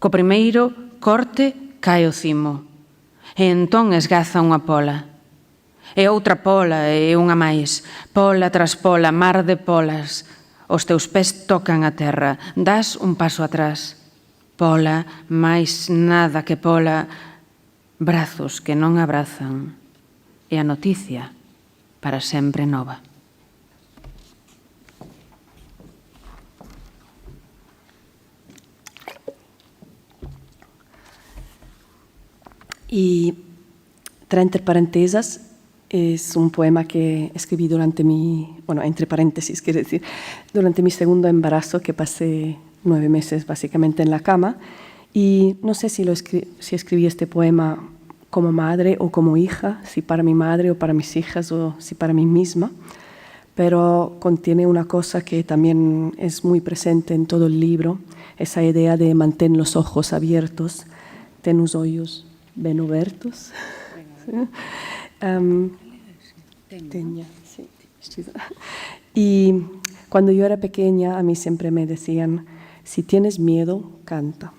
Co primeiro corte cae o cimo. E entón esgaza unha pola. E outra pola e unha máis. Pola tras pola, mar de polas. Os teus pés tocan a terra. Das un paso atrás. Pola, máis nada que pola, brazos que non abrazan, e a noticia para sempre nova. Y entre paréntesis es un poema que escribí durante entre paréntesis quiere decir, durante mi segundo embarazo que pasé 9 meses básicamente en la cama, y no sé si escribí este poema como madre o como hija, si para mi madre o para mis hijas o si para mí misma, pero contiene una cosa que también es muy presente en todo el libro, esa idea de mantén los ojos abiertos, ten os ollos ben obertos. Teña, sí. Y cuando yo era pequeña a mí siempre me decían: si tienes miedo, canta.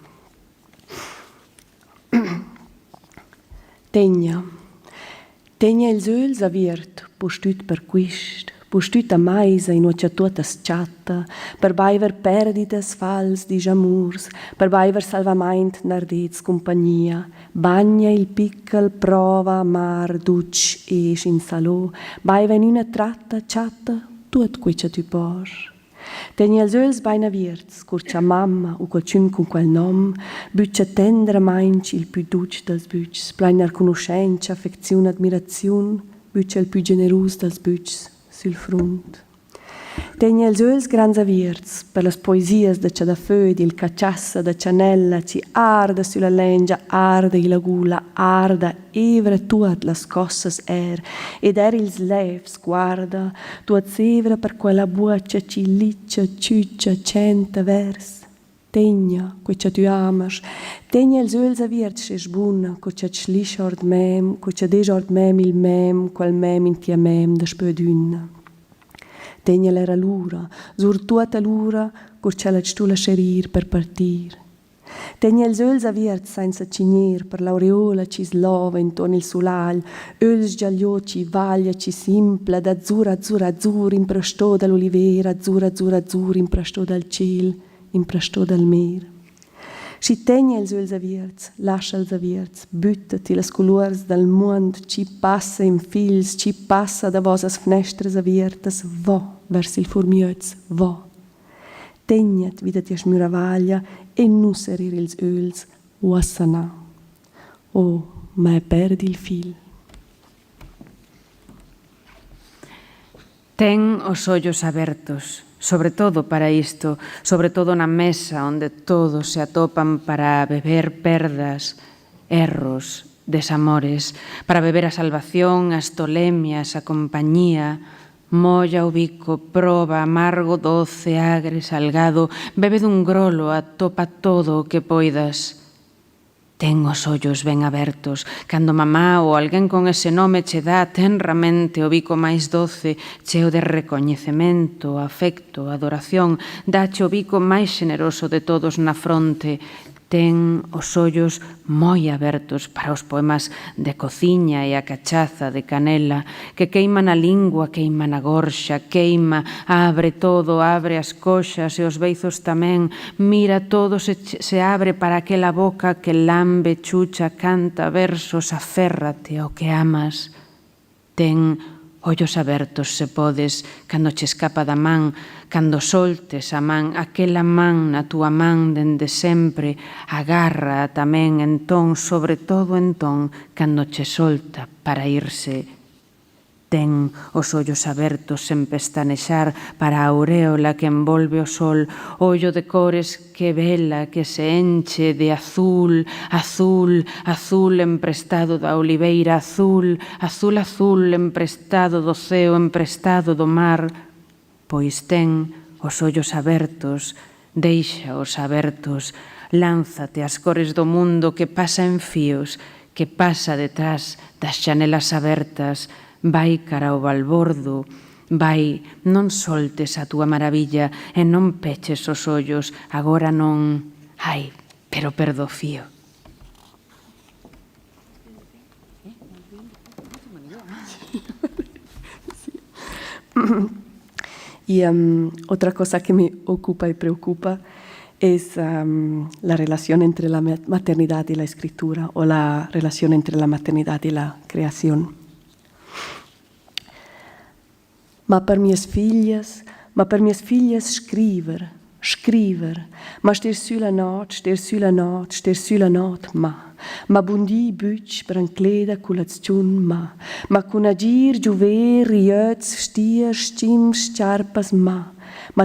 Teña els ulls aviert, postut per quist, postut a mais in uccia tuotas chatta, per baiver perdites fals di jamurs, per baiver salvamaint nardits compagnia, bagna il piccol prova mar duc esch in salò, baiva in una tratta chatta tuot quiccia tu por. Tegni els öls baina virts, curcia mamma o qualcun con quel nom, bütcia tendra mainc il più duc dels bütgs, plainar conoscenza, affezione, admirazione, bütcia il più generus dels bütgs sul front. Tegni els öls grans virts, per las poesies de Ciadafödi, il cacciassa de Cianella, ci arda sulla lengia, arda la gula, arda evre tuat las cosses ed ils levs, guarda, tuat sevre per quella buccia ci liccia, ciuccia, centa vers. Tegna, quiccia tu amas, tegna els öls virts es buna, quiccia schlich ord mem, quiccia des ord mem il mem, quel mem in tia mem de spödünna. Tegna l'era l'ura, sur tuata l'ura, curcia la stula scherir per partir. Tegna els öls virts senza cinir, per l'aureola ci slova intorno il sulal, öls giaglioci, vaglia ci simpla, d'azzur, azzur, azzur, imprestò dall'olivera, azzur, azzur, azzur, imprestò dal ciel, imprestò dal mer. Si tegna els öls virts, lascia els virts, buttati les colors del mond, ci passa in fils, ci passa da vosas fnestres virtes, vo vers il formiöz, vo. Tegnat vida ti smuravaglia e nu serir ils öls, uassana. Oh, ma perdi il fil. Ten os ollos abertos, sobre todo para isto, sobre todo na mesa onde todos se atopan para beber perdas, erros, desamores, para beber a salvación, as tolemias, a compañía, molla o bico, proba, amargo, doce, agre, salgado, bebe dun grolo, atopa todo o que poidas. Ten os ollos ben abertos, cando mamá ou alguén con ese nome che dá tenramente o bico máis doce, cheo de recoñecemento, afecto, adoración, dache o bico máis xeneroso de todos na fronte. Ten os ollos moi abertos para os poemas de cociña e a cachaza de canela, que queiman a lingua, queiman a gorxa, queima, abre todo, abre as coxas e os beizos tamén, mira todo se abre para aquela boca que lambe, chucha, canta versos, aférrate ao que amas. Ten ollos abertos se podes, cando che escapa da man, cando soltes a man, aquela man na túa man dende sempre, agarra tamén entón, sobre todo entón, cando che solta para irse. Ten os ollos abertos sen pestanexar para a auréola que envolve o sol, ollo de cores que vela, que se enche de azul, azul, azul emprestado da oliveira, azul, azul, azul emprestado do ceo, emprestado do mar, pois ten os ollos abertos, deixaos abertos, lánzate as cores do mundo que pasa en fíos, que pasa detrás das xanelas abertas, vai cara ao balbordo, vai, non soltes a túa maravilla e non peches os ollos, agora non, ai, pero perdo o fío. Y otra cosa que me ocupa y preocupa es la relación entre la maternidad y la escritura, o la relación entre la maternidad y la creación. Ma per mie filhas scriver, ma stir sulla not, ma bundi bütsch brancleda colazione, ma con agir giuver, riöz, stier, stim, sciarpas, ma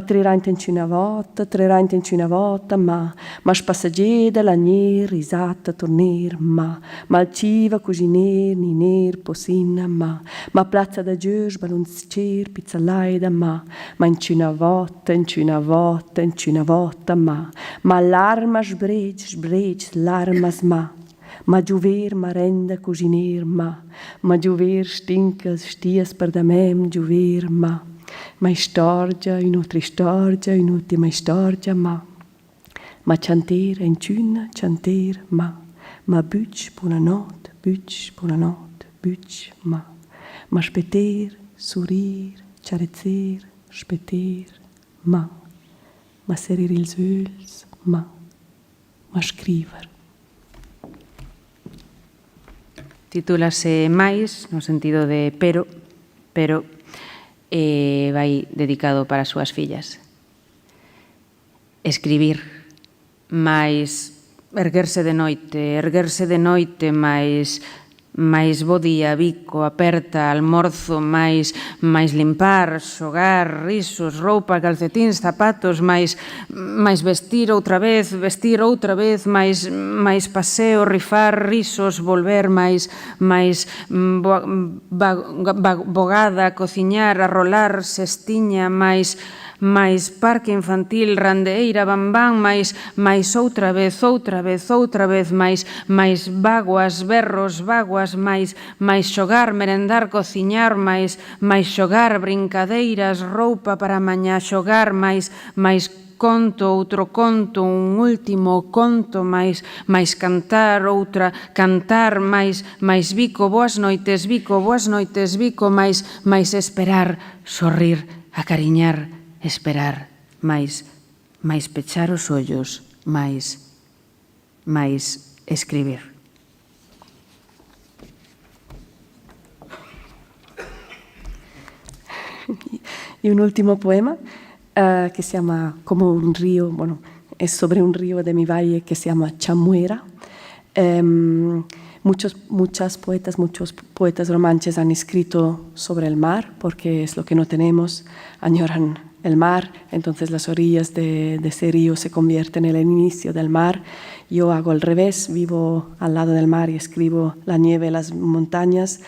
treraint in una volta, ma spassageda, lanier, risata, torner, ma alciva, cuginer, niner, posina, ma plazza da gius, balonzier, pizzalaida, ma in una volta, ma l'arma sbreig, l'armas, ma giuver, renda, cuginer, ma giuver, stincas, stias per da mem, giuver, ma storgia, un'altra storgia, un'ultima storgia, ma chanter, encuna, chanter, ma bütsch, buonanotte, bütsch, ma speter, sourire, carezzar, speter, ma serir ils ulls, ma scriver. Titúlase máis, no sentido de pero, vai dedicado para as súas fillas. Escribir, máis erguerse de noite, máis bo día, bico, aperta, almorzo, máis limpar, xogar, risos, roupa, calcetíns, zapatos, máis vestir outra vez, máis paseo, rifar, risos, volver, máis bogada, cociñar, arrolar, cestiña, máis parque infantil, randeeira, bambán, máis outra vez, máis vaguas, berros, vaguas, máis xogar, merendar, cociñar, máis xogar, brincadeiras, roupa para mañá, xogar, máis conto, outro conto, un último conto, máis cantar, cantar, máis bico, boas noites, bico, máis esperar, sorrir, acariñar, esperar, máis pechar os ollos, máis escribir. Y un último poema que se llama Como un río, bueno, es sobre un río de mi valle que se llama Chamuera. Muchos poetas romances han escrito sobre el mar porque es lo que no tenemos, añoran el mar, entonces las orillas de ese río se convierten en el inicio del mar. Yo hago al revés, vivo al lado del mar y escribo la nieve en las montañas.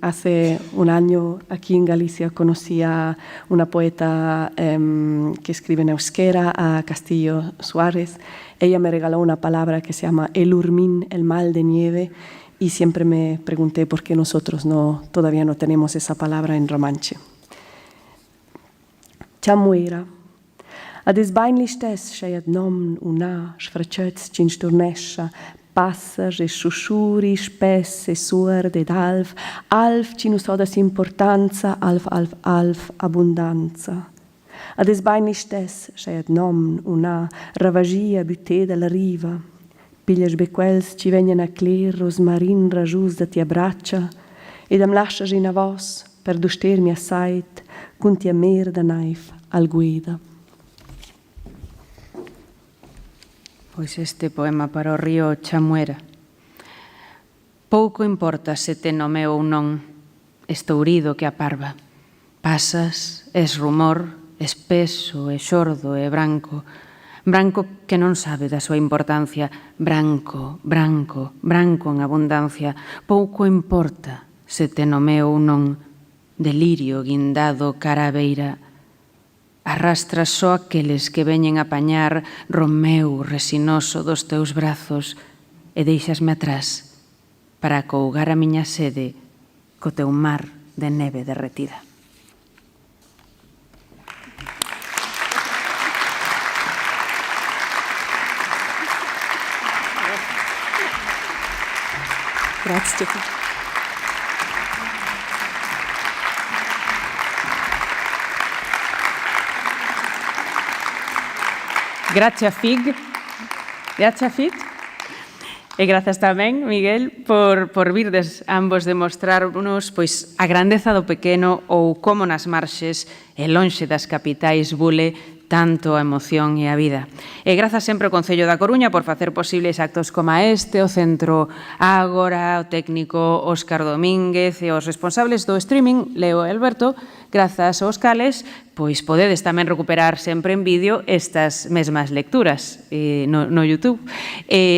Hace un año aquí en Galicia conocí a una poeta que escribe en euskera, a Castillo Suárez. Ella me regaló una palabra que se llama el urmín, el mal de nieve, y siempre me pregunté por qué nosotros todavía no tenemos esa palabra en romanche. Chamuera. Ad es bainlistes scheiat nom una, sfracets cinsturnescia, passas e susciuri, spes e suard ed alf cinus odas importanza, alf abundanza. Ad es bainlistes scheiat nom una, ravagia butè dalla riva, piglias bequels ci vegnan a cler, rosmarin rajus da ti abbraccia, ed am lascias in avos, per dustermi assait, cun tia mer da naif al guida. Pois este poema para o río Chamuera. Pouco importa se te nome ou non, estourido que a parva. Pasas, es rumor, espeso e xordo e branco, branco que non sabe da súa importancia, branco en abundancia. Pouco importa se te nome ou non, delirio guindado cara a beira. Arrastras só aqueles que veñen a apañar Romeu resinoso dos teus brazos e deixasme atrás para acougar a miña sede co teu mar de neve derretida. Grazie. Gracias, Fig. E grazas tamén, Miguel, por virdes ambos demostrarnos pois, a grandeza do pequeno ou como nas marxes e lonxe das capitais bule tanto a emoción e a vida. E grazas sempre ao Concello da Coruña por facer posibles actos como este, o Centro Ágora, o técnico Óscar Domínguez e os responsables do streaming, Leo e Alberto, grazas aos cales, pois podedes tamén recuperar sempre en vídeo estas mesmas lecturas no YouTube.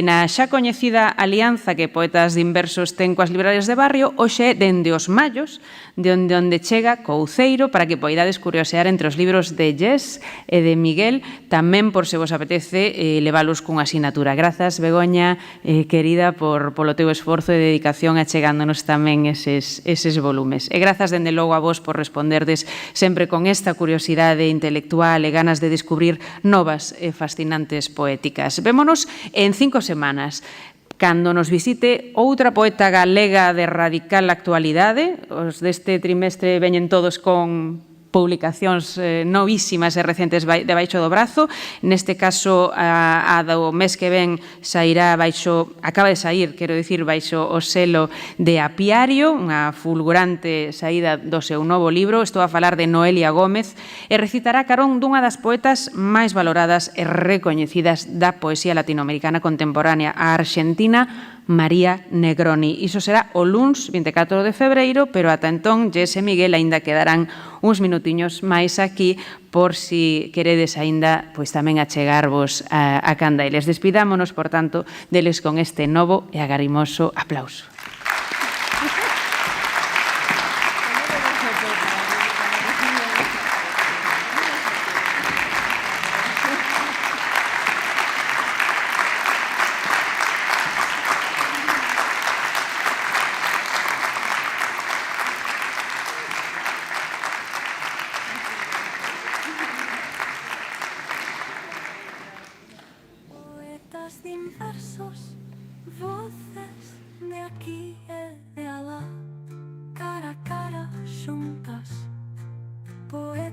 Na xa coñecida alianza que poetas de inversos ten coas librarias de barrio, hoxe dende os mallos, de onde chega Couceiro, para que poidades curiosear entre os libros de Jess e de Miguel, tamén por se vos apetece levalos cunha asignatura. Grazas, Begoña, querida, polo teu esforzo e dedicación achegándonos tamén eses volumes. E grazas, dende logo, a vos por responderdes sempre con esta curiosidade intelectual e ganas de descubrir novas e fascinantes poéticas. Vémonos en 5 semanas. cando nos visite outra poeta galega de radical actualidade. Os deste trimestre veñen todos con publicacións novísimas e recentes debaixo do brazo. Neste caso, a do mes que ven sairá baixo, acaba de sair, quero dicir, baixo o selo de Apiario, unha fulgurante saída do seu novo libro. Estou a falar de Noelia Gómez e recitará carón dunha das poetas máis valoradas e recoñecidas da poesía latinoamericana contemporánea, a arxentina María Negroni. Iso será o luns 24 de febreiro, pero ata entón, Jess e Miguel aínda quedarán uns minutiños máis aquí por si queredes aínda pois tamén achegarvos a canda eles. Despidámonos, por tanto, deles con este novo e agarimoso aplauso. Poetas diversos, voces de aquí e de alá, cara a cara xuntas. Poetas